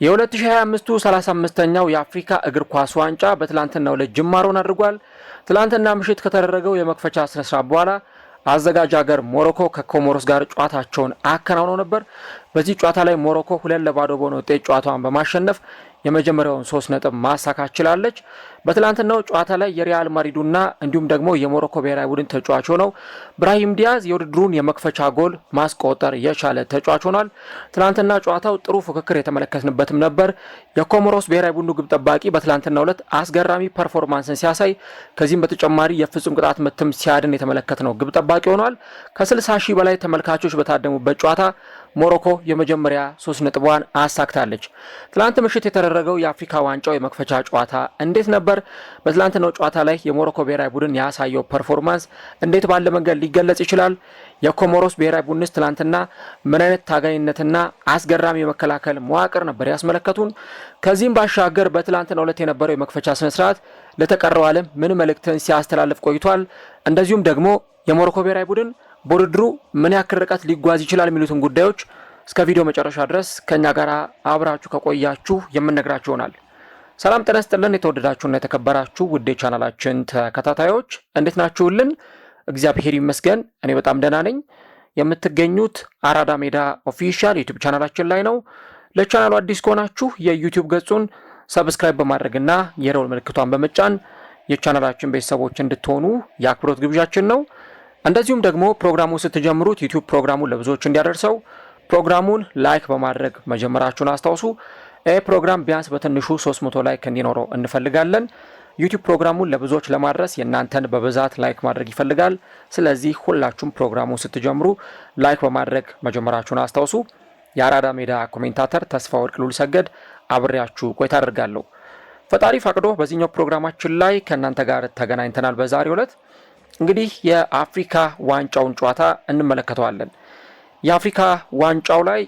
የ2025 35ኛው የአፍሪካ እግር ኳስ ዋንጫ በትላንትናው ዕለት ጅማሮን አድርጓል። ትላንትና ምሽት ከተደረገው የመክፈቻ ስነ ስርዓት በኋላ አዘጋጅ ሀገር ሞሮኮ ከኮሞሮስ ጋር ጨዋታቸውን አከናውነው ነበር። በዚህ ጨዋታ ላይ ሞሮኮ 2-0 በሆነ ውጤት ጨዋታዋን በማሸነፍ የመጀመሪያውን 3 ነጥብ ማሳካት ችላለች። በትላንትናው ጨዋታ ላይ የሪያል ማድሪዱና እንዲሁም ደግሞ የሞሮኮ ብሔራዊ ቡድን ተጫዋች ሆነው ብራሂም ዲያዝ የውድድሩን የመክፈቻ ጎል ማስቆጠር የቻለ ተጫዋች ሆኗል። ትላንትና ጨዋታው ጥሩ ፉክክር የተመለከትንበትም ነበር። የኮሞሮስ ብሔራዊ ቡድኑ ግብ ጠባቂ በትላንትናው ዕለት አስገራሚ ፐርፎርማንስን ሲያሳይ፣ ከዚህም በተጨማሪ የፍጹም ቅጣት ምትም ሲያድን የተመለከትነው ግብ ጠባቂ ሆኗል። ከ60 ሺህ በላይ ተመልካቾች በታደሙበት ጨዋታ ሞሮኮ የመጀመሪያ 3 ነጥቧን አሳክታለች። ትላንት ምሽት የተደረገው የአፍሪካ ዋንጫው የመክፈቻ ጨዋታ እንዴት ነበር? በትላንትናው ጨዋታ ላይ የሞሮኮ ብሔራዊ ቡድን ያሳየው ፐርፎርማንስ እንዴት ባለ መንገድ ሊገለጽ ይችላል? የኮሞሮስ ብሔራዊ ቡድንስ ትላንትና ምን አይነት ታጋይነትና አስገራሚ የመከላከል መዋቅር ነበር ያስመለከቱን? ከዚህም ባሻገር በትላንትናው ዕለት የነበረው የመክፈቻ ስነ ስርዓት ለተቀረው ዓለም ምን መልእክትን ሲያስተላልፍ ቆይቷል? እንደዚሁም ደግሞ የሞሮኮ ብሔራዊ ቡድን በውድድሩ ምን ያክል ርቀት ሊጓዝ ይችላል የሚሉትን ጉዳዮች እስከ ቪዲዮ መጨረሻ ድረስ ከኛ ጋር አብራችሁ ከቆያችሁ የምንነግራችሁ ይሆናል። ሰላም ጤና ይስጥልን። የተወደዳችሁና የተከበራችሁ ውድ ቻናላችን ተከታታዮች እንዴት ናችሁልን? እግዚአብሔር ይመስገን እኔ በጣም ደህና ነኝ። የምትገኙት አራዳ ሜዳ ኦፊሻል ዩቲዩብ ቻናላችን ላይ ነው። ለቻናሉ አዲስ ከሆናችሁ የዩቲዩብ ገጹን ሰብስክራይብ በማድረግና የደወል ምልክቷን በመጫን የቻናላችን ቤተሰቦች እንድትሆኑ የአክብሮት ግብዣችን ነው። እንደዚሁም ደግሞ ፕሮግራሙን ስትጀምሩት ዩቲዩብ ፕሮግራሙን ለብዙዎች እንዲያደርሰው ፕሮግራሙን ላይክ በማድረግ መጀመራችሁን አስታውሱ። ፕሮግራም ቢያንስ በትንሹ 300 ላይክ እንዲኖረው እንፈልጋለን። ዩቲዩብ ፕሮግራሙን ለብዙዎች ለማድረስ የእናንተን በብዛት ላይክ ማድረግ ይፈልጋል። ስለዚህ ሁላችሁም ፕሮግራሙን ስትጀምሩ ላይክ በማድረግ መጀመራችሁን አስታውሱ። የአራዳ ሜዳ ኮሜንታተር ተስፋ ወርቅ ሉል ሰገድ አብሬያችሁ ቆይታ አደርጋለሁ። ፈጣሪ ፈቅዶ በዚህኛው ፕሮግራማችን ላይ ከእናንተ ጋር ተገናኝተናል። በዛሬው ዕለት እንግዲህ የአፍሪካ ዋንጫውን ጨዋታ እንመለከተዋለን። የአፍሪካ ዋንጫው ላይ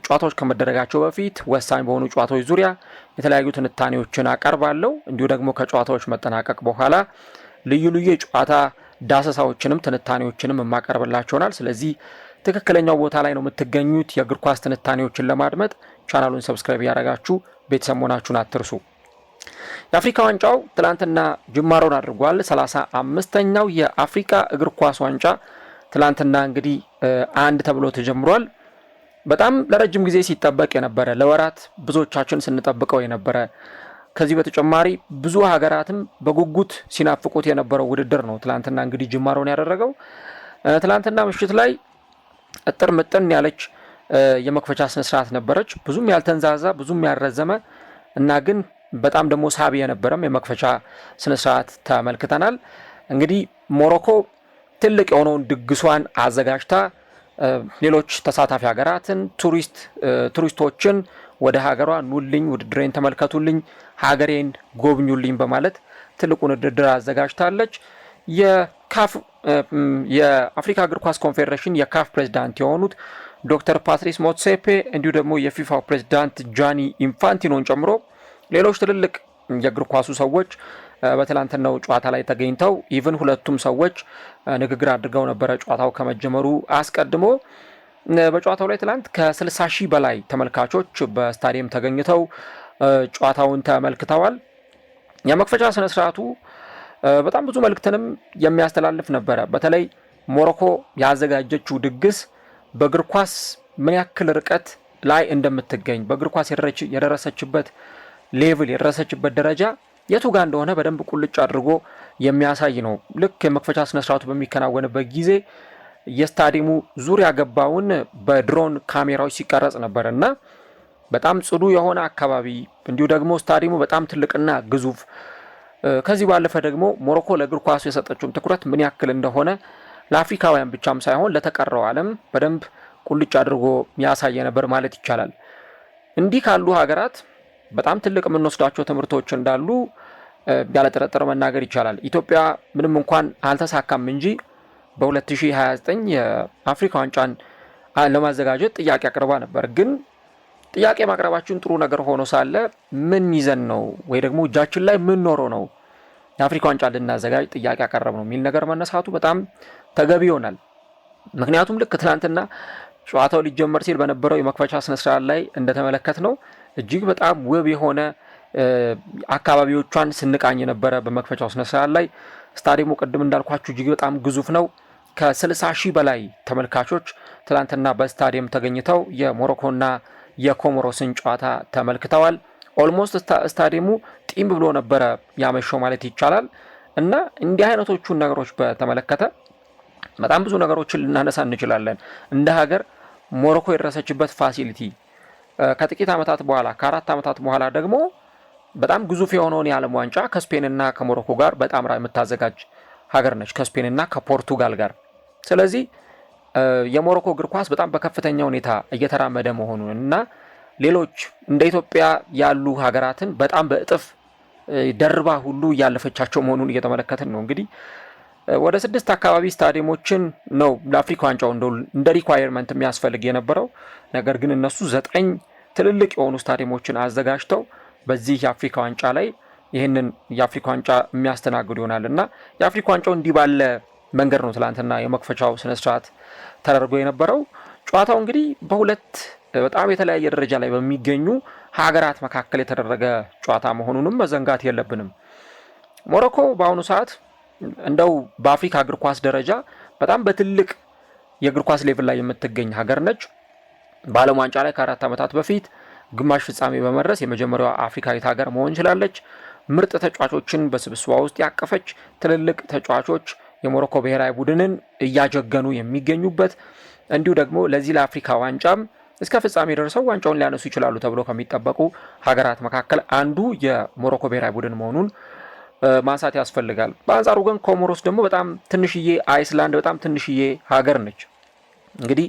ጨዋታዎች ከመደረጋቸው በፊት ወሳኝ በሆኑ ጨዋታዎች ዙሪያ የተለያዩ ትንታኔዎችን አቀርባለሁ። እንዲሁ ደግሞ ከጨዋታዎች መጠናቀቅ በኋላ ልዩ ልዩ የጨዋታ ዳሰሳዎችንም ትንታኔዎችንም የማቀርብላችሁናል። ስለዚህ ትክክለኛው ቦታ ላይ ነው የምትገኙት። የእግር ኳስ ትንታኔዎችን ለማድመጥ ቻናሉን ሰብስክራይብ ያደረጋችሁ ቤተሰብ መሆናችሁን አትርሱ። የአፍሪካ ዋንጫው ትላንትና ጅማሮን አድርጓል። 35ኛው የአፍሪካ እግር ኳስ ዋንጫ ትላንትና እንግዲህ አንድ ተብሎ ተጀምሯል። በጣም ለረጅም ጊዜ ሲጠበቅ የነበረ ለወራት ብዙዎቻችን ስንጠብቀው የነበረ ከዚህ በተጨማሪ ብዙ ሀገራትም በጉጉት ሲናፍቁት የነበረው ውድድር ነው ትላንትና እንግዲህ ጅማሮን ያደረገው። ትላንትና ምሽት ላይ እጥር ምጥን ያለች የመክፈቻ ስነስርዓት ነበረች። ብዙም ያልተንዛዛ ብዙም ያልረዘመ እና ግን በጣም ደግሞ ሳቢ የነበረም የመክፈቻ ስነስርዓት ተመልክተናል። እንግዲህ ሞሮኮ ትልቅ የሆነውን ድግሷን አዘጋጅታ ሌሎች ተሳታፊ ሀገራትን ቱሪስቶችን ወደ ሀገሯ ኑልኝ፣ ውድድሬን ተመልከቱልኝ፣ ሀገሬን ጎብኙልኝ በማለት ትልቁን ውድድር አዘጋጅታለች። የአፍሪካ እግር ኳስ ኮንፌዴሬሽን የካፍ ፕሬዝዳንት የሆኑት ዶክተር ፓትሪስ ሞትሴፔ እንዲሁ ደግሞ የፊፋ ፕሬዝዳንት ጃኒ ኢንፋንቲኖን ጨምሮ ሌሎች ትልልቅ የእግር ኳሱ ሰዎች በትላንትናው ጨዋታ ላይ ተገኝተው ኢቭን ሁለቱም ሰዎች ንግግር አድርገው ነበረ ጨዋታው ከመጀመሩ አስቀድሞ። በጨዋታው ላይ ትላንት ከ60 ሺህ በላይ ተመልካቾች በስታዲየም ተገኝተው ጨዋታውን ተመልክተዋል። የመክፈቻ ስነ ስርዓቱ በጣም ብዙ መልእክትንም የሚያስተላልፍ ነበረ። በተለይ ሞሮኮ ያዘጋጀችው ድግስ በእግር ኳስ ምን ያክል ርቀት ላይ እንደምትገኝ በእግር ኳስ የደረሰችበት ሌቭል የደረሰችበት ደረጃ የቱ ጋር እንደሆነ በደንብ ቁልጭ አድርጎ የሚያሳይ ነው። ልክ የመክፈቻ ስነ ስርዓቱ በሚከናወንበት ጊዜ የስታዲየሙ ዙሪያ ገባውን በድሮን ካሜራዎች ሲቀረጽ ነበር እና በጣም ጽዱ የሆነ አካባቢ እንዲሁ ደግሞ ስታዲየሙ በጣም ትልቅና ግዙፍ፣ ከዚህ ባለፈ ደግሞ ሞሮኮ ለእግር ኳሱ የሰጠችውን ትኩረት ምን ያክል እንደሆነ ለአፍሪካውያን ብቻም ሳይሆን ለተቀረው ዓለም በደንብ ቁልጭ አድርጎ ያሳየ ነበር ማለት ይቻላል። እንዲህ ካሉ ሀገራት በጣም ትልቅ የምንወስዳቸው ትምህርቶች እንዳሉ ያለ ጥርጥር መናገር ይቻላል። ኢትዮጵያ ምንም እንኳን አልተሳካም እንጂ በ2029 የአፍሪካ ዋንጫን ለማዘጋጀት ጥያቄ አቅርባ ነበር። ግን ጥያቄ ማቅረባችን ጥሩ ነገር ሆኖ ሳለ ምን ይዘን ነው ወይ ደግሞ እጃችን ላይ ምን ኖሮ ነው የአፍሪካ ዋንጫ ልናዘጋጅ ጥያቄ አቀረብ ነው የሚል ነገር መነሳቱ በጣም ተገቢ ይሆናል። ምክንያቱም ልክ ትናንትና ጨዋታው ሊጀመር ሲል በነበረው የመክፈቻ ስነ ስርዓት ላይ እንደተመለከትነው እጅግ በጣም ውብ የሆነ አካባቢዎቿን ስንቃኝ ነበረ። በመክፈቻው ስነ ስርዓት ላይ ስታዲየሙ ቅድም እንዳልኳችሁ እጅግ በጣም ግዙፍ ነው። ከ60,000 በላይ ተመልካቾች ትላንትና በስታዲየም ተገኝተው የሞሮኮና የኮሞሮስን ጨዋታ ተመልክተዋል። ኦልሞስት ስታዲየሙ ጢም ብሎ ነበረ ያመሸው ማለት ይቻላል። እና እንዲህ አይነቶቹን ነገሮች በተመለከተ በጣም ብዙ ነገሮችን ልናነሳ እንችላለን። እንደ ሀገር ሞሮኮ የደረሰችበት ፋሲሊቲ ከጥቂት ዓመታት በኋላ ከ4 ዓመታት በኋላ ደግሞ በጣም ግዙፍ የሆነውን የዓለም ዋንጫ ከስፔንና ከሞሮኮ ጋር በጣም የምታዘጋጅ ሀገር ነች፣ ከስፔንና ከፖርቱጋል ጋር። ስለዚህ የሞሮኮ እግር ኳስ በጣም በከፍተኛ ሁኔታ እየተራመደ መሆኑን እና ሌሎች እንደ ኢትዮጵያ ያሉ ሀገራትን በጣም በእጥፍ ደርባ ሁሉ እያለፈቻቸው መሆኑን እየተመለከትን ነው። እንግዲህ ወደ 6 አካባቢ ስታዲየሞችን ነው ለአፍሪካ ዋንጫው እንደ ሪኳየርመንት የሚያስፈልግ የነበረው። ነገር ግን እነሱ 9 ትልልቅ የሆኑ ስታዲየሞችን አዘጋጅተው በዚህ የአፍሪካ ዋንጫ ላይ ይህንን የአፍሪካ ዋንጫ የሚያስተናግዱ ይሆናል እና የአፍሪካ ዋንጫው እንዲህ ባለ መንገድ ነው ትላንትና የመክፈቻው ስነስርዓት ተደርጎ የነበረው። ጨዋታው እንግዲህ በሁለት በጣም የተለያየ ደረጃ ላይ በሚገኙ ሀገራት መካከል የተደረገ ጨዋታ መሆኑንም መዘንጋት የለብንም። ሞሮኮ በአሁኑ ሰዓት እንደው በአፍሪካ እግር ኳስ ደረጃ በጣም በትልቅ የእግር ኳስ ሌቭል ላይ የምትገኝ ሀገር ነች። በዓለም ዋንጫ ላይ ከ4 ዓመታት በፊት ግማሽ ፍጻሜ በመድረስ የመጀመሪያዋ አፍሪካዊት ሀገር መሆን ችላለች። ምርጥ ተጫዋቾችን በስብስቧ ውስጥ ያቀፈች፣ ትልልቅ ተጫዋቾች የሞሮኮ ብሔራዊ ቡድንን እያጀገኑ የሚገኙበት፣ እንዲሁ ደግሞ ለዚህ ለአፍሪካ ዋንጫም እስከ ፍጻሜ ደርሰው ዋንጫውን ሊያነሱ ይችላሉ ተብሎ ከሚጠበቁ ሀገራት መካከል አንዱ የሞሮኮ ብሔራዊ ቡድን መሆኑን ማንሳት ያስፈልጋል። በአንጻሩ ግን ኮሞሮስ ደግሞ በጣም ትንሽዬ አይስላንድ በጣም ትንሽዬ ሀገር ነች። እንግዲህ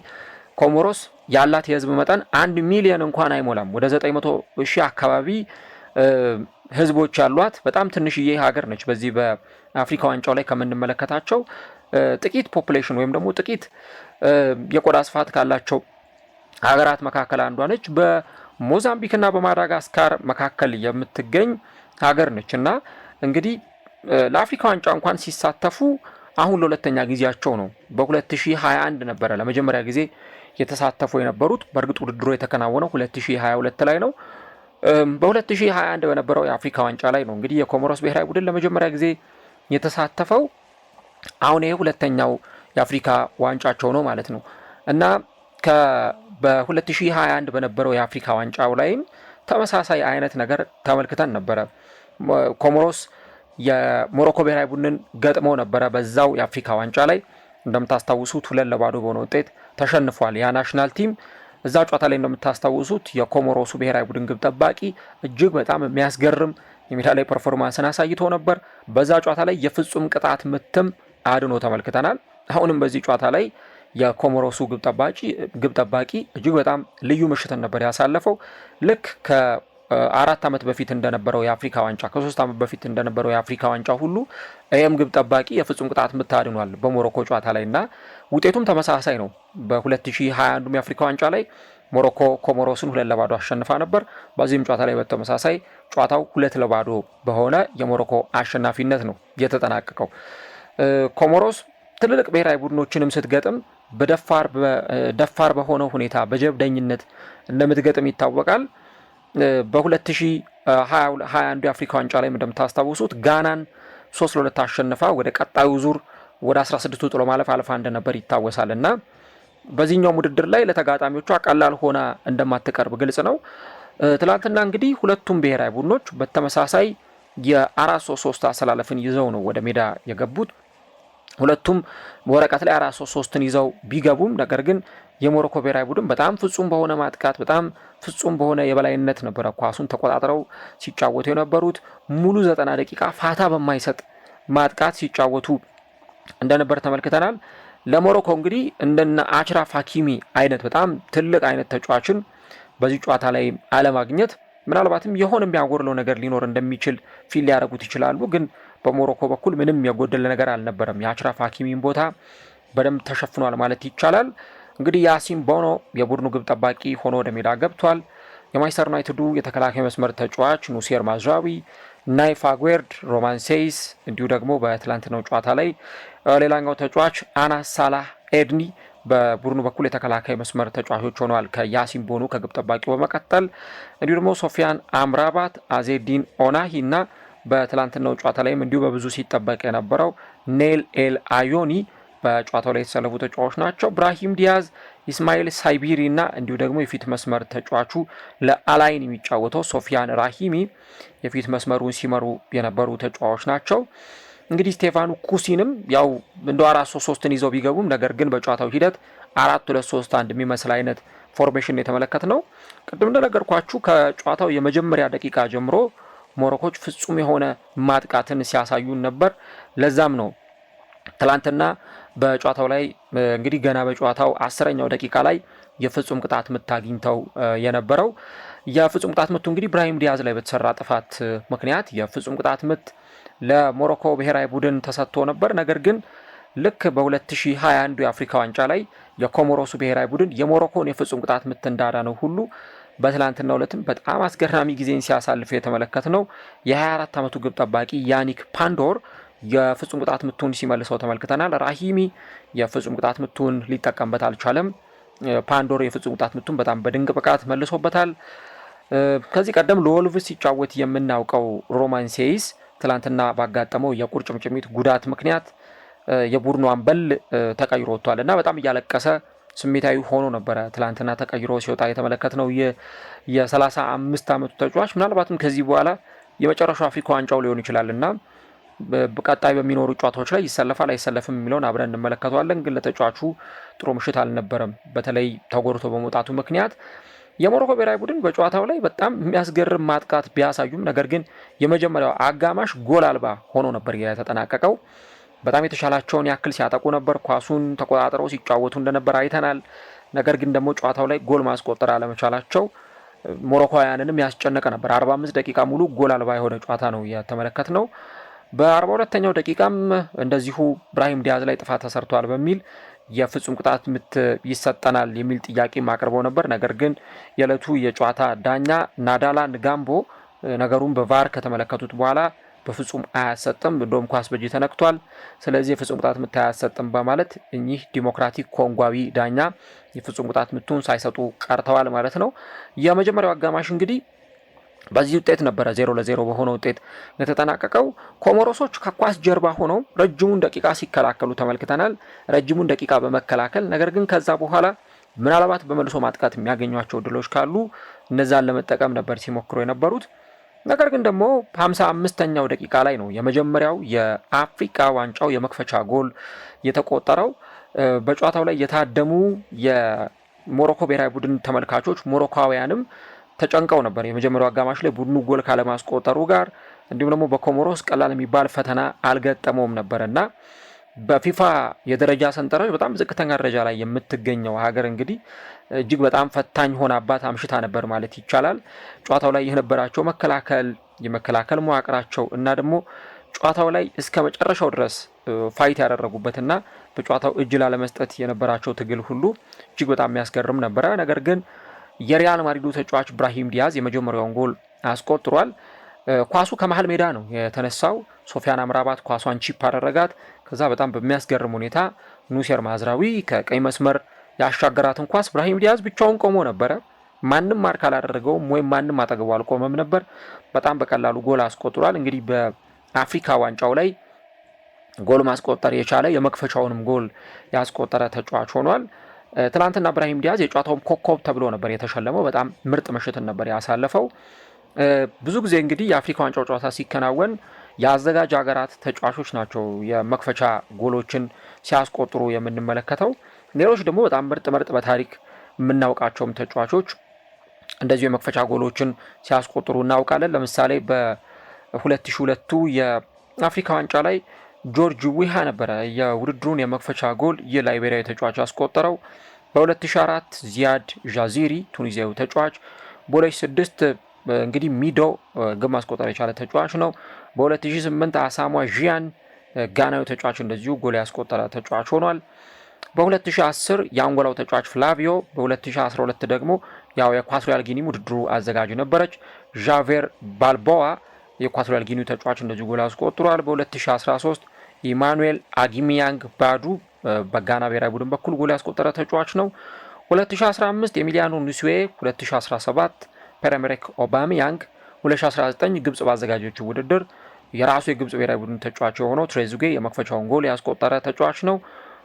ኮሞሮስ ያላት የህዝብ መጠን 1 ሚሊዮን እንኳን አይሞላም። ወደ 900,000 አካባቢ ህዝቦች ያሏት በጣም ትንሽዬ ሀገር ነች። በዚህ በአፍሪካ ዋንጫው ላይ ከምንመለከታቸው ጥቂት ፖፑሌሽን ወይም ደግሞ ጥቂት የቆዳ ስፋት ካላቸው ሀገራት መካከል አንዷ ነች። በሞዛምቢክና በማዳጋስካር መካከል የምትገኝ ሀገር ነች እና እንግዲህ ለአፍሪካ ዋንጫ እንኳን ሲሳተፉ አሁን ለሁለተኛ ጊዜያቸው ነው። በ2021 ነበረ ለመጀመሪያ ጊዜ የተሳተፉ የነበሩት። በእርግጥ ውድድሩ የተከናወነው 2022 ላይ ነው። በ2021 በነበረው የአፍሪካ ዋንጫ ላይ ነው እንግዲህ የኮሞሮስ ብሔራዊ ቡድን ለመጀመሪያ ጊዜ የተሳተፈው። አሁን ይሄ ሁለተኛው የአፍሪካ ዋንጫቸው ነው ማለት ነው እና በ2021 በነበረው የአፍሪካ ዋንጫው ላይም ተመሳሳይ አይነት ነገር ተመልክተን ነበረ። ኮሞሮስ የሞሮኮ ብሔራዊ ቡድንን ገጥመው ነበረ። በዛው የአፍሪካ ዋንጫ ላይ እንደምታስታውሱት 2-0 በሆነ ውጤት ተሸንፏል ያ ናሽናል ቲም። እዛ ጨዋታ ላይ እንደምታስታውሱት የኮሞሮሱ ብሔራዊ ቡድን ግብ ጠባቂ እጅግ በጣም የሚያስገርም የሜዳ ላይ ፐርፎርማንስን አሳይቶ ነበር። በዛ ጨዋታ ላይ የፍጹም ቅጣት ምትም አድኖ ተመልክተናል። አሁንም በዚህ ጨዋታ ላይ የኮሞሮሱ ግብ ጠባቂ እጅግ በጣም ልዩ ምሽትን ነበር ያሳለፈው። ልክ ከ4 ዓመት በፊት እንደነበረው የአፍሪካ ዋንጫ ከ3 ዓመት በፊት እንደነበረው የአፍሪካ ዋንጫ ሁሉ ይህም ግብ ጠባቂ የፍጹም ቅጣት ምት አድኗል በሞሮኮ ጨዋታ ላይ እና ውጤቱም ተመሳሳይ ነው። በ2021 የአፍሪካ ዋንጫ ላይ ሞሮኮ ኮሞሮስን 2-0 አሸንፋ ነበር። በዚህም ጨዋታ ላይ በተመሳሳይ ጨዋታው 2-0 በሆነ የሞሮኮ አሸናፊነት ነው የተጠናቀቀው። ኮሞሮስ ትልልቅ ብሔራዊ ቡድኖችንም ስትገጥም በደፋር በሆነው ሁኔታ በጀብደኝነት እንደምትገጥም ይታወቃል። በ2021 የአፍሪካ ዋንጫ ላይ እንደምታስታውሱት ጋናን 3-2 አሸንፋ ወደ ቀጣዩ ዙር ወደ 16ቱ ጥሎ ማለፍ አልፋ እንደነበር ይታወሳል እና በዚህኛው ውድድር ላይ ለተጋጣሚዎቿ ቀላል ሆና እንደማትቀርብ ግልጽ ነው። ትላንትና እንግዲህ ሁለቱም ብሔራዊ ቡድኖች በተመሳሳይ የ4-3-3 አሰላለፍን ይዘው ነው ወደ ሜዳ የገቡት። ሁለቱም በወረቀት ላይ 4-3-3ን ይዘው ቢገቡም ነገር ግን የሞሮኮ ብሔራዊ ቡድን በጣም ፍጹም በሆነ ማጥቃት በጣም ፍጹም በሆነ የበላይነት ነበረ ኳሱን ተቆጣጥረው ሲጫወቱ የነበሩት። ሙሉ 90 ደቂቃ ፋታ በማይሰጥ ማጥቃት ሲጫወቱ እንደነበር ተመልክተናል። ለሞሮኮ እንግዲህ እንደነ አችራፍ ሀኪሚ አይነት በጣም ትልቅ አይነት ተጫዋችን በዚህ ጨዋታ ላይ አለማግኘት ምናልባትም የሆነ የሚያጎርለው ነገር ሊኖር እንደሚችል ፊል ሊያደርጉት ይችላሉ። ግን በሞሮኮ በኩል ምንም የጎደለ ነገር አልነበረም። የአችራፍ ሀኪሚን ቦታ በደንብ ተሸፍኗል ማለት ይቻላል። እንግዲህ ያሲን ቦኖ የቡድኑ ግብ ጠባቂ ሆኖ ወደ ሜዳ ገብቷል። የማንቸስተር ዩናይትዱ የተከላካይ መስመር ተጫዋች ኑሴር ማዝራዊ፣ ናይፍ አጉዌርድ፣ ሮማን ሴይስ እንዲሁ ደግሞ በትላንትናው ጨዋታ ላይ ሌላኛው ተጫዋች አናስ ሳላህ ኤድኒ በቡድኑ በኩል የተከላካይ መስመር ተጫዋቾች ሆነዋል ከያሲን ቦኑ ከግብ ጠባቂው በመቀጠል እንዲሁ ደግሞ ሶፊያን አምራባት፣ አዜዲን ኦናሂ እና በትላንትናው ጨዋታ ላይም እንዲሁ በብዙ ሲጠበቅ የነበረው ኔል ኤል አዮኒ በጨዋታው ላይ የተሰለፉ ተጫዋቾች ናቸው። ብራሂም ዲያዝ፣ ኢስማኤል ሳይቢሪ እና እንዲሁ ደግሞ የፊት መስመር ተጫዋቹ ለአላይን የሚጫወተው ሶፊያን ራሂሚ የፊት መስመሩን ሲመሩ የነበሩ ተጫዋቾች ናቸው። እንግዲህ ስቴፋኑ ኩሲንም ያው እንደ 4-3-3ን ይዘው ቢገቡም ነገር ግን በጨዋታው ሂደት 4-2-3-1 የሚመስል አይነት ፎርሜሽን የተመለከት ነው። ቅድም እንደነገርኳችሁ ከጨዋታው የመጀመሪያ ደቂቃ ጀምሮ ሞሮኮች ፍጹም የሆነ ማጥቃትን ሲያሳዩን ነበር። ለዛም ነው ትላንትና በጨዋታው ላይ እንግዲህ ገና በጨዋታው 10ኛው ደቂቃ ላይ የፍጹም ቅጣት ምት አግኝተው የነበረው። የፍጹም ቅጣት ምቱ እንግዲህ ብራሂም ዲያዝ ላይ በተሰራ ጥፋት ምክንያት የፍጹም ቅጣት ምት ለሞሮኮ ብሔራዊ ቡድን ተሰጥቶ ነበር። ነገር ግን ልክ በ2021 የአፍሪካ ዋንጫ ላይ የኮሞሮሱ ብሔራዊ ቡድን የሞሮኮን የፍጹም ቅጣት ምት እንዳዳነው ሁሉ በትላንትናው ዕለትም በጣም አስገራሚ ጊዜን ሲያሳልፍ የተመለከት ነው። የ24 ዓመቱ ግብ ጠባቂ ያኒክ ፓንዶር የፍጹም ቅጣት ምቱን ሲመልሰው ተመልክተናል። ራሂሚ የፍጹም ቅጣት ምቱን ሊጠቀምበት አልቻለም። ፓንዶር የፍጹም ቅጣት ምቱን በጣም በድንቅ ብቃት መልሶበታል። ከዚህ ቀደም ለወልቭስ ሲጫወት የምናውቀው ሮማን ሴይስ ትላንትና ባጋጠመው የቁርጭምጭሚት ጉዳት ምክንያት የቡድኑ አምበል ተቀይሮ ወጥቷል እና በጣም እያለቀሰ ስሜታዊ ሆኖ ነበረ ትላንትና ተቀይሮ ሲወጣ የተመለከትነው። የ35 ዓመቱ ተጫዋች ምናልባትም ከዚህ በኋላ የመጨረሻው አፍሪካ ዋንጫው ሊሆን ይችላል እና በቀጣይ በሚኖሩ ጨዋታዎች ላይ ይሰለፋል አይሰለፍም የሚለውን አብረን እንመለከተዋለን። ግን ለተጫዋቹ ጥሩ ምሽት አልነበረም፣ በተለይ ተጎድቶ በመውጣቱ ምክንያት። የሞሮኮ ብሔራዊ ቡድን በጨዋታው ላይ በጣም የሚያስገርም ማጥቃት ቢያሳዩም ነገር ግን የመጀመሪያው አጋማሽ ጎል አልባ ሆኖ ነበር የተጠናቀቀው። በጣም የተሻላቸውን ያክል ሲያጠቁ ነበር፣ ኳሱን ተቆጣጥረው ሲጫወቱ እንደነበር አይተናል። ነገር ግን ደግሞ ጨዋታው ላይ ጎል ማስቆጠር አለመቻላቸው ሞሮኮውያንንም ያስጨነቀ ነበር። 45 ደቂቃ ሙሉ ጎል አልባ የሆነ ጨዋታ ነው የተመለከትነው። በ42ኛው ደቂቃም እንደዚሁ ብራሂም ዲያዝ ላይ ጥፋት ተሰርቷል በሚል የፍጹም ቅጣት ምት ይሰጠናል የሚል ጥያቄ አቅርበው ነበር። ነገር ግን የዕለቱ የጨዋታ ዳኛ ናዳላ ንጋምቦ ነገሩን በቫር ከተመለከቱት በኋላ በፍጹም አያሰጥም፣ እንደውም ኳስ በእጅ ተነክቷል፣ ስለዚህ የፍጹም ቅጣት ምት አያሰጥም በማለት እኚህ ዲሞክራቲክ ኮንጓዊ ዳኛ የፍጹም ቅጣት ምቱን ሳይሰጡ ቀርተዋል ማለት ነው። የመጀመሪያው አጋማሽ እንግዲህ በዚህ ውጤት ነበረ 0-0 በሆነ ውጤት የተጠናቀቀው። ኮሞሮሶች ከኳስ ጀርባ ሆነው ረጅሙን ደቂቃ ሲከላከሉ ተመልክተናል። ረጅሙን ደቂቃ በመከላከል ነገር ግን ከዛ በኋላ ምናልባት በመልሶ ማጥቃት የሚያገኟቸው ድሎች ካሉ እነዛን ለመጠቀም ነበር ሲሞክሩ የነበሩት። ነገር ግን ደግሞ 55ኛው ደቂቃ ላይ ነው የመጀመሪያው የአፍሪካ ዋንጫው የመክፈቻ ጎል የተቆጠረው። በጨዋታው ላይ የታደሙ የሞሮኮ ብሔራዊ ቡድን ተመልካቾች ሞሮኮውያንም ተጨንቀው ነበር። የመጀመሪያው አጋማሽ ላይ ቡድኑ ጎል ካለማስቆጠሩ ጋር እንዲሁም ደግሞ በኮሞሮስ ቀላል የሚባል ፈተና አልገጠመውም ነበርና በፊፋ የደረጃ ሰንጠረዥ በጣም ዝቅተኛ ደረጃ ላይ የምትገኘው ሀገር እንግዲህ እጅግ በጣም ፈታኝ ሆናባት አምሽታ ነበር ማለት ይቻላል። ጨዋታው ላይ የነበራቸው የመከላከል መዋቅራቸው እና ደግሞ ጨዋታው ላይ እስከ መጨረሻው ድረስ ፋይት ያደረጉበትና በጨዋታው እጅ ላለመስጠት የነበራቸው ትግል ሁሉ እጅግ በጣም የሚያስገርም ነበረ። ነገር ግን የሪያል ማድሪዱ ተጫዋች ብራሂም ዲያዝ የመጀመሪያውን ጎል አስቆጥሯል። ኳሱ ከመሃል ሜዳ ነው የተነሳው። ሶፊያን አምራባት ኳሷን ቺፕ አደረጋት። ከዛ በጣም በሚያስገርም ሁኔታ ኑሴር ማዝራዊ ከቀይ መስመር ያሻገራትን ኳስ ብራሂም ዲያዝ ብቻውን ቆሞ ነበረ። ማንም ማርክ አላደረገውም ወይም ማንም አጠገቡ አልቆመም ነበር። በጣም በቀላሉ ጎል አስቆጥሯል። እንግዲህ በአፍሪካ ዋንጫው ላይ ጎል ማስቆጠር የቻለ የመክፈቻውንም ጎል ያስቆጠረ ተጫዋች ሆኗል። ትናንትና ብራሂም ዲያዝ የጨዋታውን ኮከብ ተብሎ ነበር የተሸለመው። በጣም ምርጥ ምሽትን ነበር ያሳለፈው። ብዙ ጊዜ እንግዲህ የአፍሪካ ዋንጫው ጨዋታ ሲከናወን የአዘጋጅ ሀገራት ተጫዋቾች ናቸው የመክፈቻ ጎሎችን ሲያስቆጥሩ የምንመለከተው። ሌሎች ደግሞ በጣም ምርጥ በታሪክ የምናውቃቸውም ተጫዋቾች እንደዚሁ የመክፈቻ ጎሎችን ሲያስቆጥሩ እናውቃለን። ለምሳሌ በ2002 የአፍሪካ ዋንጫ ላይ ጆርጅ ዊሃ ነበረ የውድድሩን የመክፈቻ ጎል የላይቤሪያዊ ተጫዋች ያስቆጠረው። በ2004 ዚያድ ዣዚሪ ቱኒዚያዊ ተጫዋች፣ በ2006 እንግዲህ ሚዶ ግብ ማስቆጠር የቻለ ተጫዋች ነው። በ2008 አሳሟ ዢያን ጋናዊ ተጫዋች እንደዚሁ ጎል ያስቆጠረ ተጫዋች ሆኗል። በ2010 የአንጎላው ተጫዋች ፍላቪዮ፣ በ2012 ደግሞ ያው የኢኳቶሪያል ጊኒ ውድድሩ አዘጋጅ ነበረች ዣቬር ባልቦዋ የኢኳቶሪያል ጊኒ ተጫዋች እንደዚሁ ጎል አስቆጥሯል። በ2013 ኢማኑኤል አጊሚያንግ ባዱ በጋና ብሔራዊ ቡድን በኩል ጎል ያስቆጠረ ተጫዋች ነው። 2015 ኤሚሊያኖ ኒሱዌ፣ 2017 ፒየር-ኤመሪክ ኦባሜያንግ፣ 2019 ግብጽ ባዘጋጀችው ውድድር የራሱ የግብጽ ብሔራዊ ቡድን ተጫዋች የሆነው ትሬዙጌ የመክፈቻውን ጎል ያስቆጠረ ተጫዋች ነው።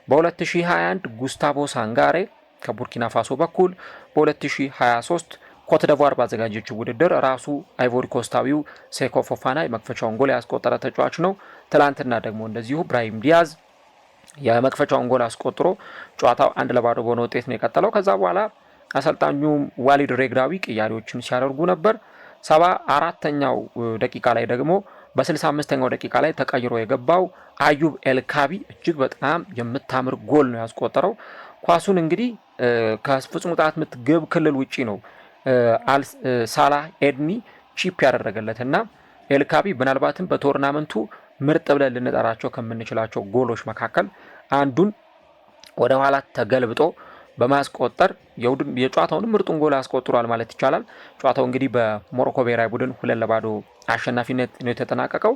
በ2021 ጉስታቮ ሳንጋሬ ከቡርኪና ፋሶ በኩል፣ በ2023 ኮትዲቯር ባዘጋጀችው ውድድር ራሱ አይቮሪ ኮስታዊው ሴኮ ፎፋና የመክፈቻውን ጎል ያስቆጠረ ተጫዋች ነው። ትላንትና ደግሞ እንደዚሁ ብራሂም ዲያዝ የመክፈቻውን ጎል አስቆጥሮ ጨዋታው 1-0 በሆነ ውጤት ነው የቀጠለው። ከዛ በኋላ አሰልጣኙ ዋሊድ ሬግራዊ ቅያሬዎችን ሲያደርጉ ነበር። 74ኛው ደቂቃ ላይ ደግሞ በ65ኛው ደቂቃ ላይ ተቀይሮ የገባው አዩብ ኤልካቢ እጅግ በጣም የምታምር ጎል ነው ያስቆጠረው። ኳሱን እንግዲህ ከፍጹም ቅጣት ምት ግብ ክልል ውጪ ነው ሳላህ ኤድኒ ቺፕ ያደረገለትና ኤልካቢ ምናልባትም በቶርናመንቱ ምርጥ ብለን ልንጠራቸው ከምንችላቸው ጎሎች መካከል አንዱን ወደ ኋላ ተገልብጦ በማስቆጠር የጨዋታውን ምርጡን ጎል አስቆጥሯል ማለት ይቻላል። ጨዋታው እንግዲህ በሞሮኮ ብሔራዊ ቡድን 2-0 አሸናፊነት ነው የተጠናቀቀው።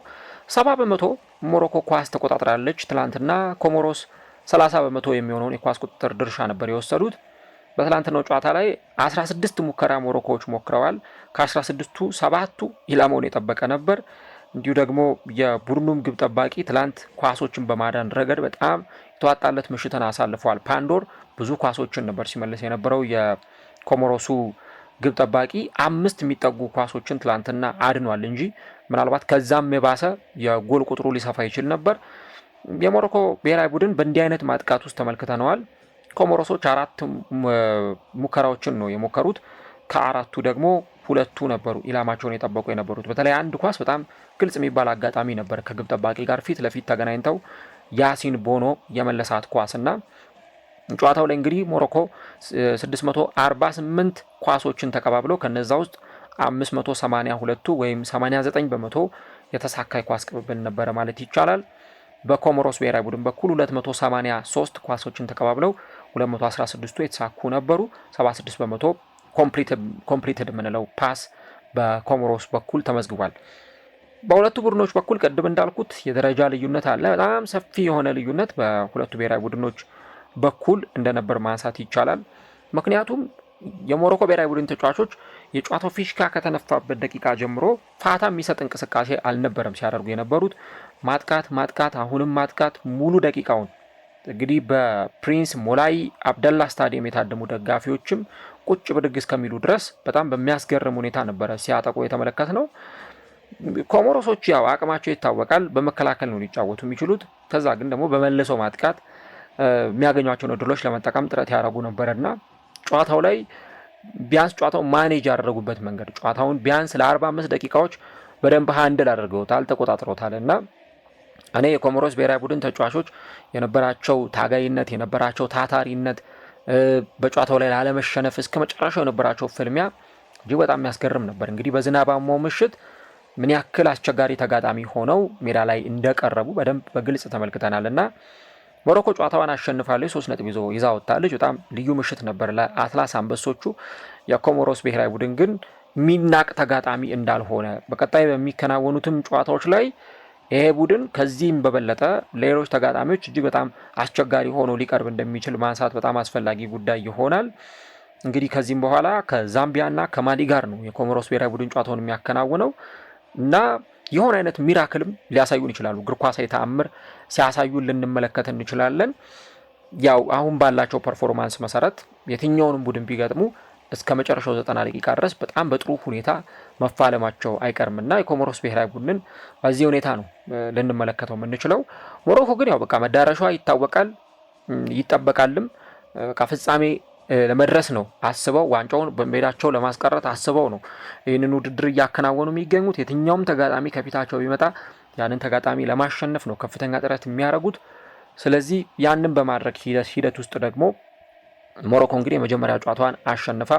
70% ሞሮኮ ኳስ ተቆጣጥራለች። ትላንትና ኮሞሮስ 30% የሚሆነውን የኳስ ቁጥጥር ድርሻ ነበር የወሰዱት። በትላንትናው ጨዋታ ላይ 16 ሙከራ ሞሮኮዎች ሞክረዋል። ከ16ቱ 7ቱ ኢላማውን የጠበቀ ነበር። እንዲሁ ደግሞ የቡድኑም ግብ ጠባቂ ትላንት ኳሶችን በማዳን ረገድ በጣም የተዋጣለት ምሽትን አሳልፈዋል። ፓንዶር ብዙ ኳሶችን ነበር ሲመልስ የነበረው። የኮሞሮሱ ግብ ጠባቂ 5 የሚጠጉ ኳሶችን ትላንትና አድኗል እንጂ ምናልባት ከዛም የባሰ የጎል ቁጥሩ ሊሰፋ ይችል ነበር። የሞሮኮ ብሔራዊ ቡድን በእንዲህ አይነት ማጥቃት ውስጥ ተመልክተነዋል። ኮሞሮሶች 4 ሙከራዎችን ነው የሞከሩት። ከ4ቱ ደግሞ 2ቱ ነበሩ ኢላማቸውን የጠበቁ የነበሩት። በተለይ አንድ ኳስ በጣም ግልጽ የሚባል አጋጣሚ ነበር። ከግብ ጠባቂ ጋር ፊት ለፊት ተገናኝተው ያሲን ቦኖ የመለሳት ኳስና ጨዋታው ላይ እንግዲህ ሞሮኮ 648 ኳሶችን ተቀባብለው ከነዛ ውስጥ 582ቱ ወይም 89% የተሳካ ኳስ ቅብብል ነበረ ማለት ይቻላል። በኮሞሮስ ብሔራዊ ቡድን በኩል 283 ኳሶችን ተቀባብለው 216ቱ የተሳኩ ነበሩ። 76% ኮምፕሊትድ የምንለው ፓስ በኮሞሮስ በኩል ተመዝግቧል። በሁለቱ ቡድኖች በኩል ቅድም እንዳልኩት የደረጃ ልዩነት አለ። በጣም ሰፊ የሆነ ልዩነት በሁለቱ ብሔራዊ ቡድኖች በኩል እንደነበር ማንሳት ይቻላል። ምክንያቱም የሞሮኮ ብሔራዊ ቡድን ተጫዋቾች የጨዋታው ፊሽካ ከተነፋበት ደቂቃ ጀምሮ ፋታ የሚሰጥ እንቅስቃሴ አልነበረም ሲያደርጉ የነበሩት። ማጥቃት አሁንም ማጥቃት ሙሉ ደቂቃውን እንግዲህ በፕሪንስ ሞላይ አብደላ ስታዲየም የታደሙ ደጋፊዎችም ቁጭ ብድግ እስከሚሉ ድረስ በጣም በሚያስገርም ሁኔታ ነበረ ሲያጠቁ የተመለከት ነው። ኮሞሮሶች ያው አቅማቸው ይታወቃል። በመከላከል ነው ሊጫወቱ የሚችሉት። ከዛ ግን ደግሞ በመልሶ ማጥቃት የሚያገኟቸውን እድሎች ለመጠቀም ጥረት ያደረጉ ነበርና ጨዋታው ላይ ቢያንስ ጨዋታው ማኔጅ ያደረጉበት መንገድ ጨዋታውን ቢያንስ ለ45 ደቂቃዎች በደንብ ሃንድል አድርገውታል፣ ተቆጣጥረውታል እና እኔ የኮሞሮስ ብሔራዊ ቡድን ተጫዋቾች የነበራቸው ታጋይነት የነበራቸው ታታሪነት በጨዋታው ላይ ላለመሸነፍ እስከ መጨረሻው የነበራቸው ፍልሚያ እጅግ በጣም የሚያስገርም ነበር። እንግዲህ በዝናባማው ምሽት ምን ያክል አስቸጋሪ ተጋጣሚ ሆነው ሜዳ ላይ እንደቀረቡ በደንብ በግልጽ ተመልክተናል እና ሞሮኮ ጨዋታዋን አሸንፋለች። 3 ነጥብ ይዛ ወጣለች። በጣም ልዩ ምሽት ነበር ለአትላስ አንበሶቹ። የኮሞሮስ ብሔራዊ ቡድን ግን ሚናቅ ተጋጣሚ እንዳልሆነ በቀጣይ በሚከናወኑትም ጨዋታዎች ላይ ይሄ ቡድን ከዚህም በበለጠ ሌሎች ተጋጣሚዎች እጅግ በጣም አስቸጋሪ ሆኖ ሊቀርብ እንደሚችል ማንሳት በጣም አስፈላጊ ጉዳይ ይሆናል። እንግዲህ ከዚህም በኋላ ከዛምቢያና ከማሊ ጋር ነው የኮሞሮስ ብሔራዊ ቡድን ጨዋታውን የሚያከናውነው እና የሆነ አይነት ሚራክልም ሊያሳዩን ይችላሉ። እግር ኳሳዊ ተአምር ሲያሳዩን ልንመለከት እንችላለን። ያው አሁን ባላቸው ፐርፎርማንስ መሰረት የትኛውንም ቡድን ቢገጥሙ እስከ መጨረሻው 90 ደቂቃ ድረስ በጣም በጥሩ ሁኔታ መፋለማቸው አይቀርምና የኮሞሮስ ብሔራዊ ቡድንን በዚህ ሁኔታ ነው ልንመለከተው የምንችለው። ሞሮኮ ግን ያው በቃ መዳረሻዋ ይታወቃል፣ ይጠበቃልም። በቃ ፍጻሜ ለመድረስ ነው አስበው ዋንጫውን በሜዳቸው ለማስቀረት አስበው ነው ይህንን ውድድር እያከናወኑ የሚገኙት። የትኛውም ተጋጣሚ ከፊታቸው ቢመጣ ያንን ተጋጣሚ ለማሸነፍ ነው ከፍተኛ ጥረት የሚያደርጉት። ስለዚህ ያንን በማድረግ ሂደት ውስጥ ደግሞ ሞሮኮ እንግዲህ የመጀመሪያ ጨዋታዋን አሸንፋ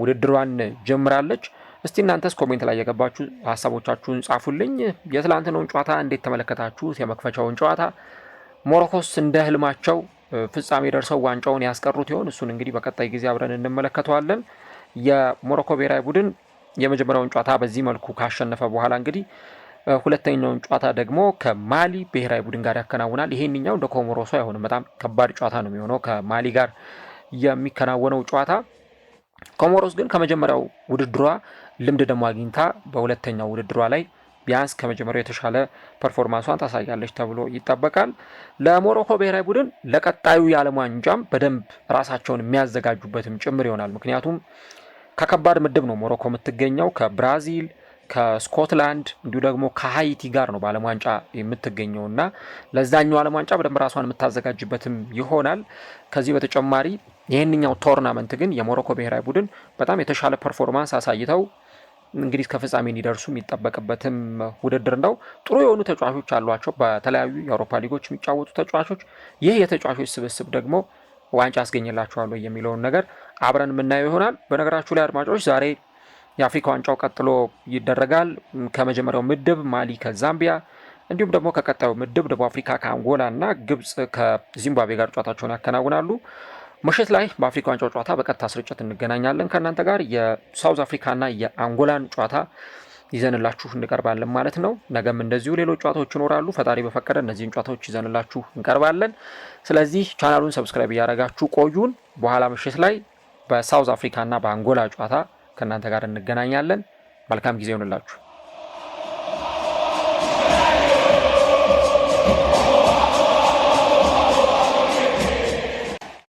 ውድድሯን ጀምራለች። እስቲ እናንተስ ኮሜንት ላይ የገባችሁ ሀሳቦቻችሁን ጻፉልኝ። የትላንትናውን ጨዋታ እንዴት ተመለከታችሁት? የመክፈቻውን ጨዋታ ሞሮኮስ እንደ ህልማቸው ፍጻሜ ደርሰው ዋንጫውን ያስቀሩት ይሆን? እሱን እንግዲህ በቀጣይ ጊዜ አብረን እንመለከተዋለን። የሞሮኮ ብሔራዊ ቡድን የመጀመሪያውን ጨዋታ በዚህ መልኩ ካሸነፈ በኋላ እንግዲህ ሁለተኛውን ጨዋታ ደግሞ ከማሊ ብሔራዊ ቡድን ጋር ያከናውናል። ይሄንኛው እንደ ኮሞሮሱ አይሆንም፣ በጣም ከባድ ጨዋታ ነው የሚሆነው ከማሊ ጋር የሚከናወነው ጨዋታ። ኮሞሮስ ግን ከመጀመሪያው ውድድሯ ልምድ ደግሞ አግኝታ በሁለተኛው ውድድሯ ላይ ቢያንስ ከመጀመሪያው የተሻለ ፐርፎርማንሷን ታሳያለች ተብሎ ይጠበቃል። ለሞሮኮ ብሔራዊ ቡድን ለቀጣዩ የዓለም ዋንጫም በደንብ ራሳቸውን የሚያዘጋጁበትም ጭምር ይሆናል። ምክንያቱም ከከባድ ምድብ ነው ሞሮኮ የምትገኘው ከብራዚል ከስኮትላንድ እንዲሁ ደግሞ ከሀይቲ ጋር ነው በዓለም ዋንጫ የምትገኘው እና ለዛኛው ዓለም ዋንጫ በደንብ ራሷን የምታዘጋጅበትም ይሆናል። ከዚህ በተጨማሪ ይህንኛው ቶርናመንት ግን የሞሮኮ ብሔራዊ ቡድን በጣም የተሻለ ፐርፎርማንስ አሳይተው እንግዲህ ከፍጻሜ እንዲደርሱ የሚጠበቅበትም ውድድር ነው። ጥሩ የሆኑ ተጫዋቾች አሏቸው፣ በተለያዩ የአውሮፓ ሊጎች የሚጫወቱ ተጫዋቾች። ይህ የተጫዋቾች ስብስብ ደግሞ ዋንጫ ያስገኝላቸዋል የሚለውን ነገር አብረን የምናየው ይሆናል። በነገራችሁ ላይ አድማጮች ዛሬ የአፍሪካ ዋንጫው ቀጥሎ ይደረጋል። ከመጀመሪያው ምድብ ማሊ ከዛምቢያ እንዲሁም ደግሞ ከቀጣዩ ምድብ ደቡብ አፍሪካ ከአንጎላ እና ግብጽ ከዚምባብዌ ጋር ጨዋታቸውን ያከናውናሉ። ምሽት ላይ በአፍሪካ ዋንጫው ጨዋታ በቀጥታ ስርጭት እንገናኛለን ከእናንተ ጋር። የሳውዝ አፍሪካና የአንጎላን ጨዋታ ይዘንላችሁ እንቀርባለን ማለት ነው። ነገም እንደዚሁ ሌሎች ጨዋታዎች ይኖራሉ። ፈጣሪ በፈቀደ እነዚህን ጨዋታዎች ይዘንላችሁ እንቀርባለን። ስለዚህ ቻናሉን ሰብስክራይብ እያደረጋችሁ ቆዩን። በኋላ ምሽት ላይ በሳውዝ አፍሪካና በአንጎላ ጨዋታ ከእናንተ ጋር እንገናኛለን። መልካም ጊዜ ይሆንላችሁ።